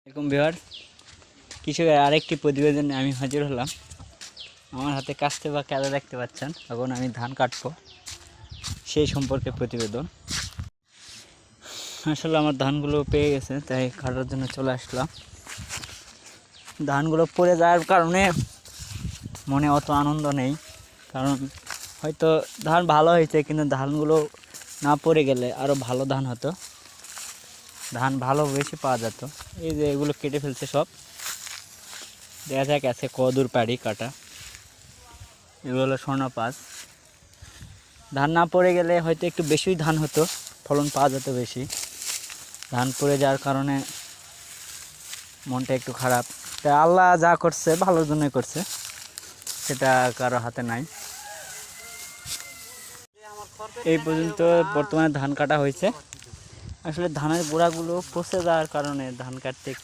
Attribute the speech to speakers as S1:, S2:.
S1: এরকম বিহার কৃষকের আরেকটি প্রতিবেদনে আমি হাজির হলাম। আমার হাতে কাস্তে বা ক্যাদা দেখতে পাচ্ছেন। এখন আমি ধান কাটবো, সেই সম্পর্কে প্রতিবেদন। আসলে আমার ধানগুলো পেয়ে গেছে, তাই কাটার জন্য চলে আসলাম। ধানগুলো পড়ে যাওয়ার কারণে মনে অত আনন্দ নেই, কারণ হয়তো ধান ভালো হয়েছে, কিন্তু ধানগুলো না পড়ে গেলে আরও ভালো ধান হতো, ধান ভালো বেশি পাওয়া যেত। এই যে এগুলো কেটে ফেলছে সব, দেখা যাক আছে কদূর পাড়ি কাটা। এগুলো হলো স্বর্ণপাস। ধান না পড়ে গেলে হয়তো একটু বেশি ধান হতো, ফলন পাওয়া যেত বেশি। ধান পড়ে যাওয়ার কারণে মনটা একটু খারাপ। তাই আল্লাহ যা করছে ভালোর জন্যই করছে, সেটা কারো হাতে নাই। এই পর্যন্ত বর্তমানে ধান কাটা হয়েছে। আসলে ধানের গোড়াগুলো পচে যাওয়ার কারণে ধান কাটতে একটু